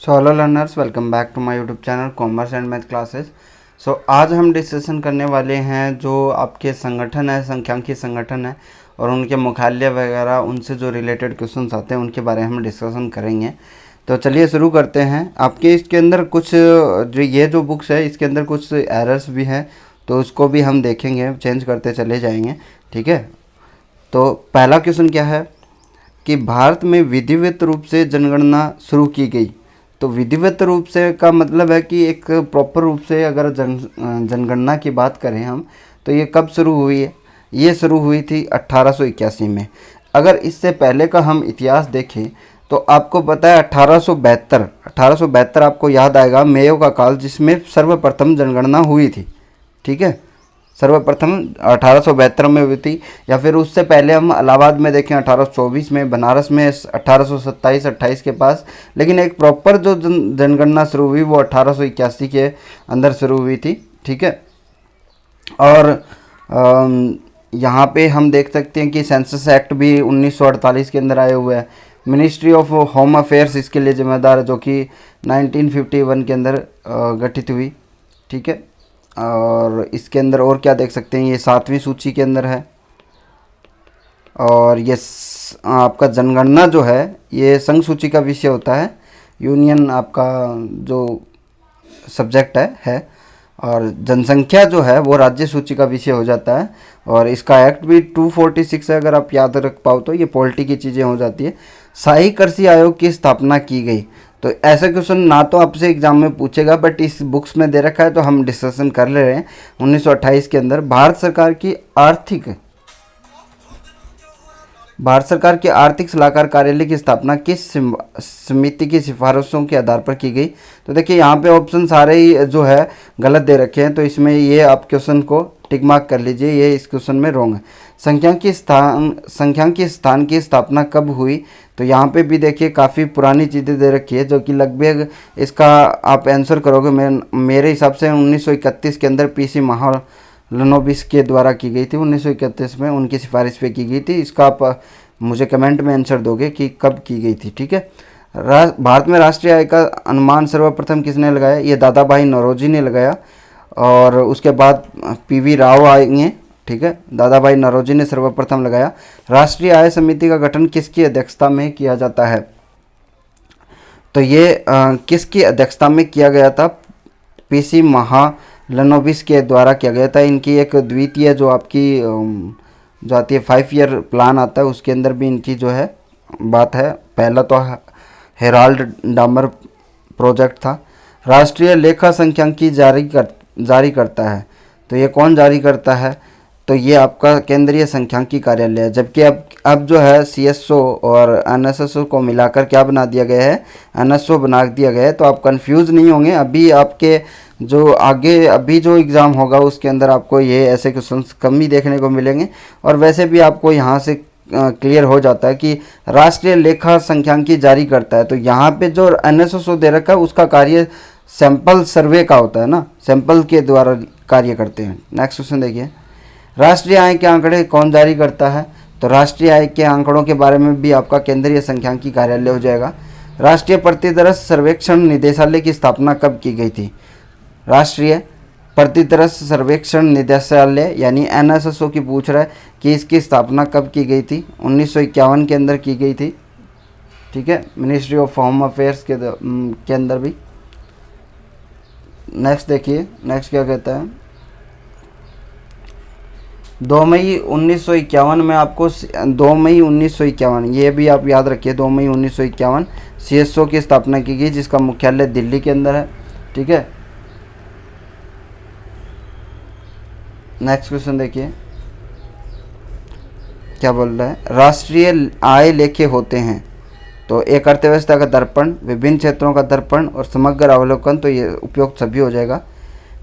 So hello learners, welcome back to my YouTube channel commerce and math classes. आज हम discussion करने वाले हैं जो आपके संगठन है, सांख्यिकी संगठन है और उनके मुख्यालय वगैरह उनसे जो रिलेटेड क्वेश्चंस आते हैं उनके बारे में हम डिस्कशन करेंगे। तो चलिए शुरू करते हैं। आपके इसके अंदर कुछ जो ये जो बुक्स है इसके अंदर कुछ एरर्स भी हैं, तो उसको भी हम देखेंगे, चेंज करते चले जाएंगे। ठीक है, तो पहला क्वेश्चन क्या है कि भारत में विधिवत रूप से जनगणना शुरू की गई। तो विधिवत रूप से का मतलब है कि एक प्रॉपर रूप से अगर जनगणना की बात करें हम, तो ये कब शुरू हुई है? ये शुरू हुई थी 1881 में। अगर इससे पहले का हम इतिहास देखें तो आपको पता है 1872 आपको याद आएगा, मेयो का काल, जिसमें सर्वप्रथम जनगणना हुई थी। ठीक है, सर्वप्रथम 1872 में हुई थी। या फिर उससे पहले हम इलाहाबाद में देखें 1824 में, बनारस में 1827-28 के पास। लेकिन एक प्रॉपर जो जनगणना शुरू हुई वो 1881 के अंदर शुरू हुई थी। ठीक है, और यहाँ पे हम देख सकते हैं कि सेंसस एक्ट भी 1948 के अंदर आए हुए हैं। मिनिस्ट्री ऑफ होम अफेयर्स इसके लिए जिम्मेदार है, जो कि 1951 के अंदर गठित हुई। ठीक है, और इसके अंदर और क्या देख सकते हैं, ये 7वीं सूची के अंदर है। और ये आपका जनगणना जो है ये संघ सूची का विषय होता है, यूनियन आपका जो सब्जेक्ट है। और जनसंख्या जो है वो राज्य सूची का विषय हो जाता है। और इसका एक्ट भी 246 है, अगर आप याद रख पाओ तो। ये पॉलिटी की चीज़ें हो जाती है। शाही कृषि आयोग की स्थापना की गई। तो ऐसे क्वेश्चन ना तो आपसे एग्जाम में पूछेगा, बट इस बुक्स में दे रखा है तो हम डिस्कशन कर ले रहे हैं। 1928 के अंदर भारत सरकार की आर्थिक सलाहकार कार्यालय की स्थापना किस समिति की सिफारिशों के आधार पर की गई? तो देखिए यहाँ पे ऑप्शन सारे ही जो है गलत दे रखे हैं, तो इसमें ये आप क्वेश्चन को टिक मार्क कर लीजिए, ये इस क्वेश्चन में रॉन्ग है। सांख्यिकी स्थान की स्थापना कब हुई? तो यहाँ पे भी देखिए काफ़ी पुरानी चीज़ें दे रखी है, जो कि लगभग इसका आप आंसर करोगे मेरे हिसाब से 1931 के अंदर पीसी महालनोबिस के द्वारा की गई थी। 1931 में उनकी सिफारिश पे की गई थी। इसका आप मुझे कमेंट में आंसर दोगे कि कब की गई थी। ठीक है, भारत में राष्ट्रीय आय का अनुमान सर्वप्रथम किसने लगाया? ये दादा भाई नौरोजी ने लगाया। और उसके बाद पीवी राव आएंगे। ठीक है, दादा भाई नौरोजी ने सर्वप्रथम लगाया। राष्ट्रीय आय समिति का गठन किसकी अध्यक्षता में किया जाता है? तो ये किसकी अध्यक्षता में किया गया था? पीसी महालनोबिस के द्वारा किया गया था। इनकी एक द्वितीय जो आपकी जो आती है 5 ईयर प्लान आता है, उसके अंदर भी इनकी जो है बात है। पहला तो हेराल्ड डामर प्रोजेक्ट था। राष्ट्रीय लेखा सांख्यिकी जारी करता है, तो ये कौन जारी करता है? तो ये आपका केंद्रीय सांख्यिकी कार्यालय है। जबकि अब जो है सीएसओ और एनएसएसओ को मिलाकर क्या बना दिया गया है? एनएसओ बना दिया गया है। तो आप कंफ्यूज नहीं होंगे। अभी आपके जो आगे अभी जो एग्ज़ाम होगा उसके अंदर आपको ये ऐसे क्वेश्चन कम ही देखने को मिलेंगे। और वैसे भी आपको यहाँ से क्लियर हो जाता है कि राष्ट्रीय लेखा सांख्यिकी जारी करता है। तो यहाँ पे जो एनएसएसओ दे रखा है उसका कार्य सैंपल सर्वे का होता है ना, सैंपल के द्वारा कार्य करते हैं। नेक्स्ट क्वेश्चन देखिए, राष्ट्रीय आय के आंकड़े कौन जारी करता है? तो राष्ट्रीय आय के आंकड़ों के बारे में भी आपका केंद्रीय सांख्यिकी कार्यालय हो जाएगा। राष्ट्रीय प्रतिदर्श सर्वेक्षण निदेशालय की स्थापना कब की गई थी? राष्ट्रीय प्रतिदर्श सर्वेक्षण निदेशालय यानी एनएसएसओ की पूछ रहा है कि इसकी स्थापना कब की गई थी? 1951 के अंदर की गई थी। ठीक है, मिनिस्ट्री ऑफ होम अफेयर्स के अंदर भी। नेक्स्ट देखिए, नेक्स्ट क्या कहता है, 2 मई 1951 में आपको 2 मई 1951, ये भी आप याद रखिए, 2 मई 1951 सीएसओ की स्थापना की गई, जिसका मुख्यालय दिल्ली के अंदर है। ठीक है, नेक्स्ट क्वेश्चन देखिए क्या बोल रहा है, राष्ट्रीय आय लेखे होते हैं। तो एक अर्थव्यवस्था का दर्पण, विभिन्न क्षेत्रों का दर्पण और समग्र अवलोकन, तो ये उपयुक्त सभी हो जाएगा।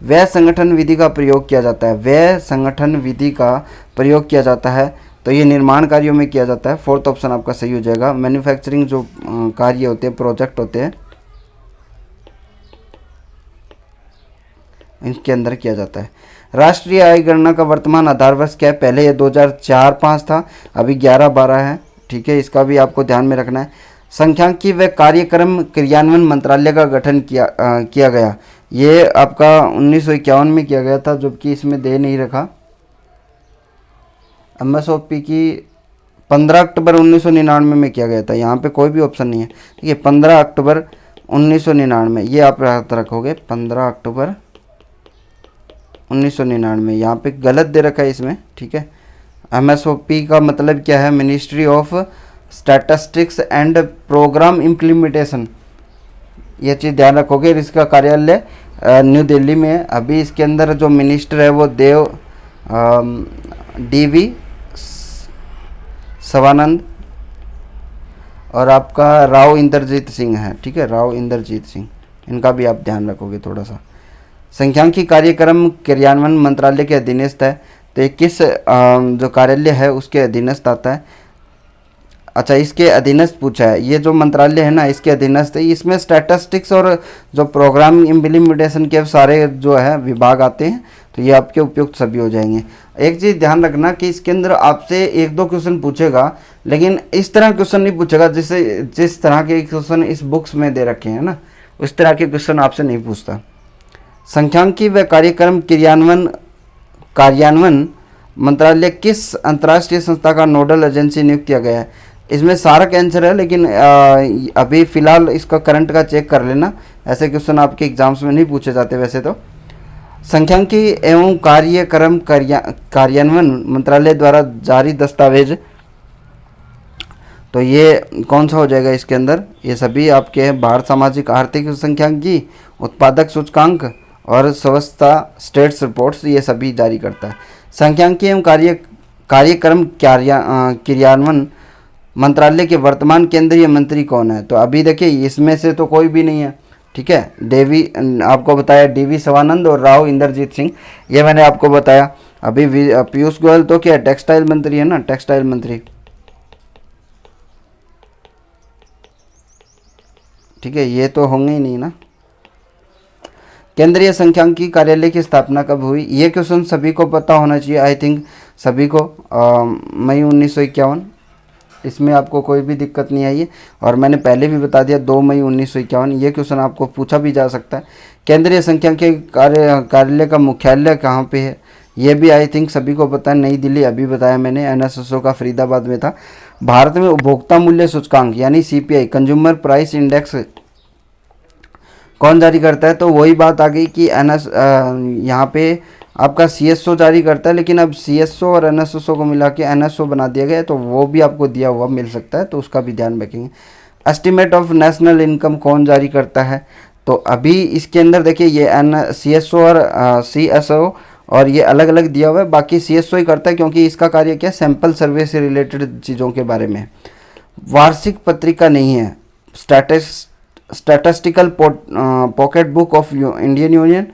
व्यय संगठन विधि का प्रयोग किया जाता है। व्यय संगठन विधि का प्रयोग किया जाता है, तो ये निर्माण कार्यों में किया जाता है। 4th ऑप्शन आपका सही हो जाएगा। मैन्युफैक्चरिंग जो कार्य होते हैं, प्रोजेक्ट होते हैं, इनके अंदर किया जाता है। राष्ट्रीय आय गणना का वर्तमान आधार वर्ष क्या है? पहले ये 2004-05 था, अभी 11-12 है। ठीक है, इसका भी आपको ध्यान में रखना है। संख्यांकी व कार्यक्रम क्रियान्वयन मंत्रालय का गठन किया गया। ये आपका 1951 में किया गया था, जबकि इसमें दे नहीं रखा। MSOP की 15 अक्टूबर 1999 में किया गया था, यहाँ पे कोई भी ऑप्शन नहीं है। ठीक है, 15 अक्टूबर 1999, ये आप याद रखोगे, 15 अक्टूबर 1999। यहाँ पे गलत दे रखा है इसमें। ठीक है, MSOP का मतलब क्या है? Ministry of statistics and programme implementation, ये चीज़ ध्यान रखोगे। इसका कार्यालय न्यू दिल्ली में है। अभी इसके अंदर जो मिनिस्टर है वो देव DV सवानंद और आपका राव इंद्रजीत सिंह है। ठीक है, राव इंद्रजीत सिंह, इनका भी आप ध्यान रखोगे थोड़ा सा। संख्यांकी कार्यक्रम क्रियान्वयन मंत्रालय के अधीनस्थ है, तो ये किस जो कार्यालय है उसके अधीनस्थ आता है? अच्छा, इसके अधीनस्थ पूछा है। ये जो मंत्रालय है ना, इसके अधीनस्थ है। इसमें स्टैटिस्टिक्स और जो प्रोग्राम इम्प्लीमेंटेशन के सारे जो है विभाग आते हैं, तो ये आपके उपयुक्त सभी हो जाएंगे। एक चीज़ ध्यान रखना कि इसके अंदर आपसे 1-2 क्वेश्चन पूछेगा, लेकिन इस तरह क्वेश्चन नहीं पूछेगा जिस तरह के क्वेश्चन इस बुक्स में दे रखे हैं ना, उस तरह के क्वेश्चन आपसे नहीं पूछता। संख्यांकी व कार्यक्रम कार्यान्वयन मंत्रालय किस अंतर्राष्ट्रीय संस्था का नोडल एजेंसी नियुक्त किया गया है? इसमें सारा आंसर है, लेकिन अभी फ़िलहाल इसका करंट का चेक कर लेना। ऐसे क्वेश्चन आपके एग्जाम्स में नहीं पूछे जाते वैसे तो। संख्यांकी एवं कार्यक्रम कार्यान्वयन मंत्रालय द्वारा जारी दस्तावेज, तो ये कौन सा हो जाएगा इसके अंदर? ये सभी आपके हैं। भारत सामाजिक आर्थिक संख्यांकी, उत्पादक सूचकांक और स्वास्थ्य स्टेट्स रिपोर्ट्स, ये सभी जारी करता है। संख्यांकी एवं कार्यक्रम क्रियान्वयन मंत्रालय के वर्तमान केंद्रीय मंत्री कौन है? तो अभी देखिए इसमें से तो कोई भी नहीं है। ठीक है, आपको बताया DV सवानंद और राव इंद्रजीत सिंह, ये मैंने आपको बताया। अभी पीयूष गोयल तो क्या टेक्सटाइल मंत्री है ना, टेक्सटाइल मंत्री। ठीक है, ये तो होंगे ही नहीं ना। केंद्रीय संख्यांकी कार्यालय की स्थापना कब हुई? ये क्वेश्चन सभी को पता होना चाहिए, आई थिंक सभी को। मई 1951, इसमें आपको कोई भी दिक्कत नहीं आई है। और मैंने पहले भी बता दिया 2 मई 1951, ये क्वेश्चन आपको पूछा भी जा सकता है। केंद्रीय संख्यांकी कार्यालय का मुख्यालय कहाँ पे है? ये भी आई थिंक सभी को पता है, नई दिल्ली। अभी बताया मैंने, NSSO का फरीदाबाद में था। भारत में उपभोक्ता मूल्य सूचकांक यानी CPI, कंज्यूमर प्राइस इंडेक्स, कौन जारी करता है? तो वही बात आ गई कि यहाँ पे आपका CSO जारी करता है, लेकिन अब CSO और NSSO को मिला के NSO बना दिया गया है, तो वो भी आपको दिया हुआ मिल सकता है, तो उसका भी ध्यान रखेंगे। एस्टिमेट ऑफ नेशनल इनकम कौन जारी करता है? तो अभी इसके अंदर देखिए ये CSO और CSO और ये अलग अलग दिया हुआ है। बाकी CSO ही करता है, क्योंकि इसका कार्य क्या है? सैंपल सर्वे से रिलेटेड चीज़ों के बारे में। वार्षिक पत्रिका नहीं है। Statistical pocket book of Indian union,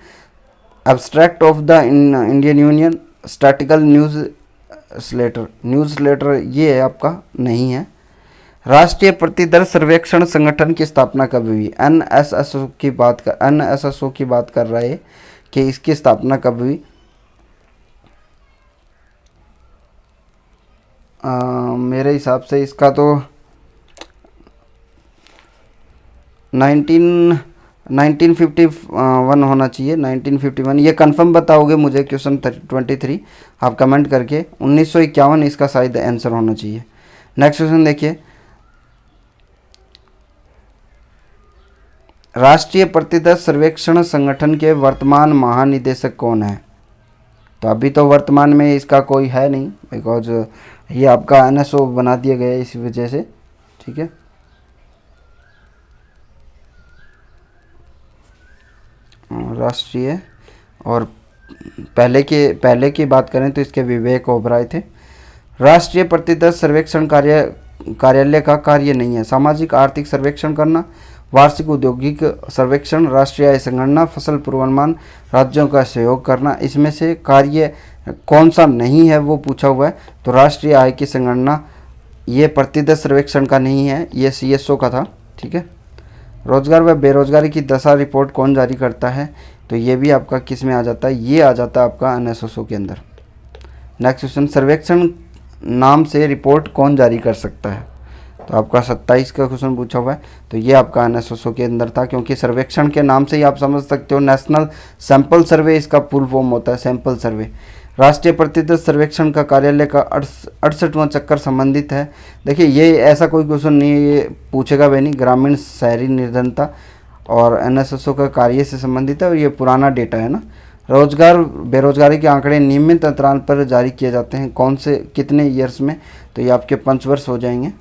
abstract of the Indian union, statistical newsletter ये आपका नहीं है। राष्ट्रीय प्रतिदर सर्वेक्षण संगठन की स्थापना कब हुई? NSSO की बात कर रहा है कि इसकी स्थापना कब हुई। मेरे हिसाब से इसका तो 1951 होना चाहिए, 1951। ये कंफर्म बताओगे मुझे क्वेश्चन 23 आप कमेंट करके। 1951 इसका शायद आंसर होना चाहिए। नेक्स्ट क्वेश्चन देखिए, राष्ट्रीय प्रतिदर सर्वेक्षण संगठन के वर्तमान महानिदेशक कौन है? तो अभी तो वर्तमान में इसका कोई है नहीं, बिकॉज ये आपका NSO बना दिया गया है इस वजह से। ठीक है, राष्ट्रीय और पहले की बात करें तो इसके विवेक ओबराय थे। राष्ट्रीय प्रतिदर सर्वेक्षण कार्यालय का कार्य नहीं है सामाजिक आर्थिक सर्वेक्षण करना, वार्षिक औद्योगिक सर्वेक्षण, राष्ट्रीय आय संगणना, फसल पूर्वानुमान, राज्यों का सहयोग करना। इसमें से कार्य कौन सा नहीं है वो पूछा हुआ है। तो राष्ट्रीय आय की संगणना ये प्रतिदर सर्वेक्षण का नहीं है, ये CSO का था। ठीक है, रोजगार व बेरोजगारी की दशा रिपोर्ट कौन जारी करता है? तो ये भी आपका किस में आ जाता है? ये आ जाता है आपका NSSO के अंदर। नेक्स्ट क्वेश्चन, सर्वेक्षण नाम से रिपोर्ट कौन जारी कर सकता है? तो आपका 27 का क्वेश्चन पूछा हुआ है। तो ये आपका NSSO के अंदर था, क्योंकि सर्वेक्षण के नाम से ही आप समझ सकते हो, नेशनल सैंपल सर्वे इसका फुल फॉर्म होता है, सैंपल सर्वे। राष्ट्रीय प्रतिशत सर्वेक्षण का कार्यालय का 68वां चक्कर संबंधित है। देखिए ये ऐसा कोई क्वेश्चन नहीं है, ये पूछेगा भी नहीं। ग्रामीण शहरी निर्धनता और NSSO का कार्य से संबंधित है, और ये पुराना डेटा है ना। रोजगार बेरोजगारी के आंकड़े नियमित अंतराल पर जारी किए जाते हैं, कौन से कितने ईयर्स में, तो ये आपके 5 वर्ष हो जाएंगे।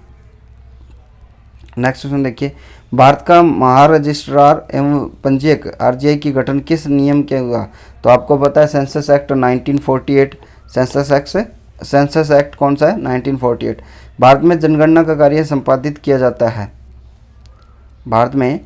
नेक्स्ट क्वेश्चन देखिए, भारत का महारजिस्ट्रार एवं पंजीयक RGI की गठन किस नियम के हुआ, तो आपको पता है सेंसस एक्ट 1948। सेंसस एक्ट कौन सा है, 1948। भारत में जनगणना का कार्य संपादित किया जाता है, भारत में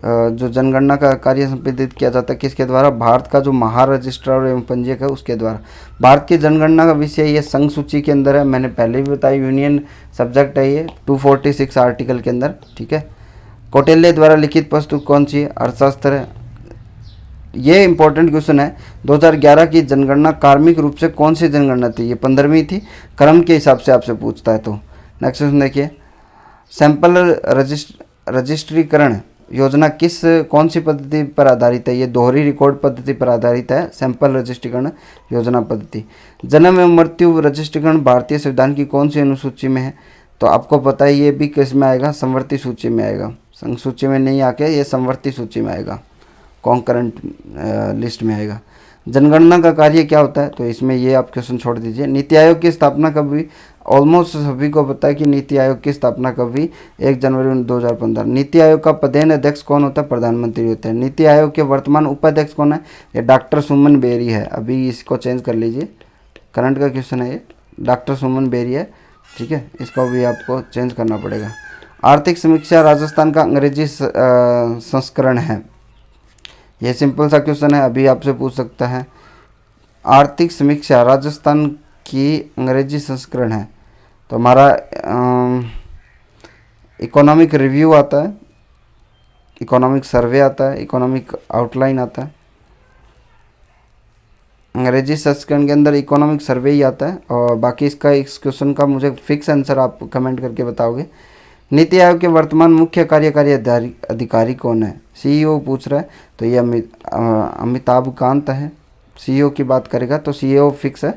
जो जनगणना का कार्य संपादित किया जाता है किसके द्वारा, भारत का जो महारजिस्ट्रार एवं पंजीयक है उसके द्वारा। भारत की जनगणना का विषय ये संघ सूची के अंदर है, मैंने पहले भी बताया, यूनियन सब्जेक्ट है ये 246 आर्टिकल के अंदर, ठीक है। कौटिल्य द्वारा लिखित पुस्तक कौन सी है, अर्थशास्त्र है। ये इंपॉर्टेंट क्वेश्चन है, 2011 की जनगणना कार्मिक रूप से कौन सी जनगणना थी, ये 15वीं थी, क्रम के हिसाब से आपसे पूछता है। तो नेक्स्ट क्वेश्चन देखिए, सैंपल रजिस्ट्रीकरण योजना कौन सी पद्धति पर आधारित है, ये दोहरी रिकॉर्ड पद्धति पर आधारित है, सैंपल रजिस्ट्रीकरण योजना पद्धति। जन्म एवं मृत्यु रजिस्ट्रीकरण भारतीय संविधान की कौन सी अनुसूची में है, तो आपको पता है ये भी किस में आएगा, संवर्ती सूची में आएगा, संघ सूची में नहीं आके ये संवर्ती सूची में आएगा, कॉन्करेंट लिस्ट में आएगा। जनगणना का कार्य क्या होता है, तो इसमें ये आप क्वेश्चन छोड़ दीजिए। नीति आयोग की स्थापना कब हुई, ऑलमोस्ट सभी को पता है कि नीति आयोग की स्थापना कब हुई, 1 जनवरी 2015। नीति आयोग का पदेन अध्यक्ष कौन होता है, प्रधानमंत्री होते हैं। नीति आयोग के वर्तमान उपाध्यक्ष कौन है, ये डॉक्टर सुमन बेरी है, अभी इसको चेंज कर लीजिए, करंट का क्वेश्चन है ये, डॉक्टर सुमन बेरी है, ठीक है, इसको भी आपको चेंज करना पड़ेगा। आर्थिक समीक्षा राजस्थान का अंग्रेजी संस्करण है, ये सिंपल सा क्वेश्चन है, अभी आपसे पूछ सकता है। आर्थिक समीक्षा राजस्थान की अंग्रेजी संस्करण है, तो हमारा इकोनॉमिक रिव्यू आता है, इकोनॉमिक सर्वे आता है, इकोनॉमिक आउटलाइन आता है। अंग्रेजी संस्करण के अंदर इकोनॉमिक सर्वे ही आता है, और बाकी इसका इस क्वेश्चन का मुझे फिक्स आंसर आप कमेंट करके बताओगे। नीति आयोग के वर्तमान मुख्य कार्यकारी अधिकारी कौन है, CEO पूछ रहा है, तो ये अमिताभ कांत है। CEO की बात करेगा तो CEO फिक्स है।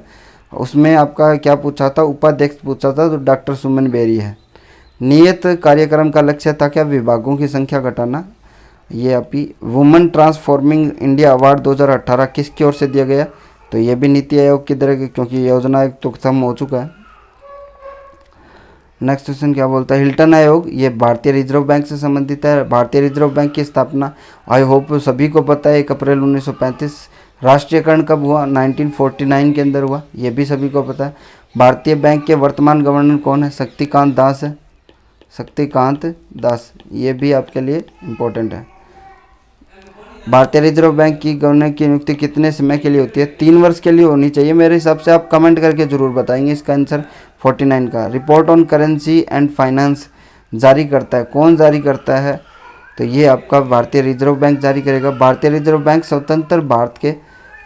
उसमें आपका क्या पूछा था, उपाध्यक्ष पूछा था, तो डॉक्टर सुमन बेरी है। नियत कार्यक्रम का लक्ष्य था क्या, विभागों की संख्या घटाना। ये आपकी वुमेन ट्रांसफॉर्मिंग इंडिया अवार्ड 2018 किसकी ओर से दिया गया, तो ये भी नीति आयोग की तरह, क्योंकि योजना एक तो खत्म हो चुका है। नेक्स्ट क्वेश्चन क्या बोलता है, हिल्टन आयोग ये भारतीय रिजर्व बैंक से संबंधित है। भारतीय रिजर्व बैंक की स्थापना आई होप सभी को पता है 1 अप्रैल 1935। राष्ट्रीयकरण कब हुआ, 1949 के अंदर हुआ, ये भी सभी को पता है। भारतीय बैंक के वर्तमान गवर्नर कौन है, शक्तिकांत दास है, शक्तिकांत दास, ये भी आपके लिए इम्पोर्टेंट है। भारतीय रिजर्व बैंक की गवर्नर की नियुक्ति कितने समय के लिए होती है, 3 वर्ष के लिए होनी चाहिए मेरे हिसाब से, आप कमेंट करके जरूर बताएंगे इसका आंसर 49 का। Report on currency and finance जारी करता है, कौन जारी करता है, तो ये आपका भारतीय रिजर्व बैंक जारी करेगा। भारतीय रिजर्व बैंक स्वतंत्र भारत के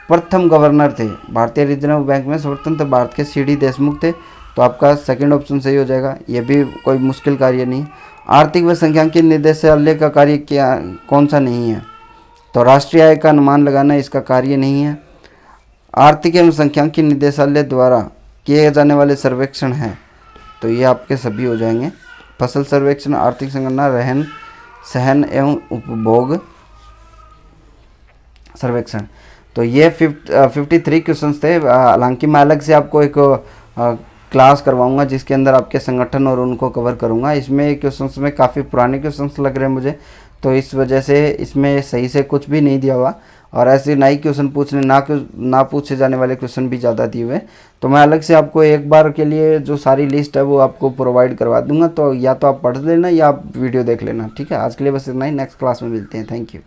प्रथम गवर्नर थे, भारतीय रिजर्व बैंक में स्वतंत्र भारत के CD देशमुख थे, तो आपका सेकंड ऑप्शन सही हो जाएगा, ये भी कोई मुश्किल कार्य नहीं। आर्थिक व सांख्यिकी निदेशालय का कार्य क्या कौन सा नहीं है, तो राष्ट्रीय आय का अनुमान लगाना इसका कार्य नहीं है। आर्थिक एवं सांख्यिकी निदेशालय द्वारा किए जाने वाले सर्वेक्षण हैं, तो ये आपके सभी हो जाएंगे। फसल सर्वेक्षण, आर्थिक संगणना, रहन सहन एवं उपभोग सर्वेक्षण, तो ये 53 क्वेश्चंस थे। हालांकि मैं अलग से आपको एक क्लास करवाऊंगा जिसके अंदर आपके संगठन और उनको कवर करूंगा। इसमें क्वेश्चंस में काफ़ी पुराने क्वेश्चंस लग रहे हैं मुझे, तो इस वजह से इसमें सही से कुछ भी नहीं दिया हुआ, और ऐसे नए क्वेश्चन पूछने ना पूछे जाने वाले क्वेश्चन भी ज़्यादा दिए हुए। तो मैं अलग से आपको एक बार के लिए जो सारी लिस्ट है वो आपको प्रोवाइड करवा दूंगा, तो या तो आप पढ़ लेना या आप वीडियो देख लेना, ठीक है। आज के लिए बस इतना ही, नेक्स्ट क्लास में मिलते हैं, थैंक यू।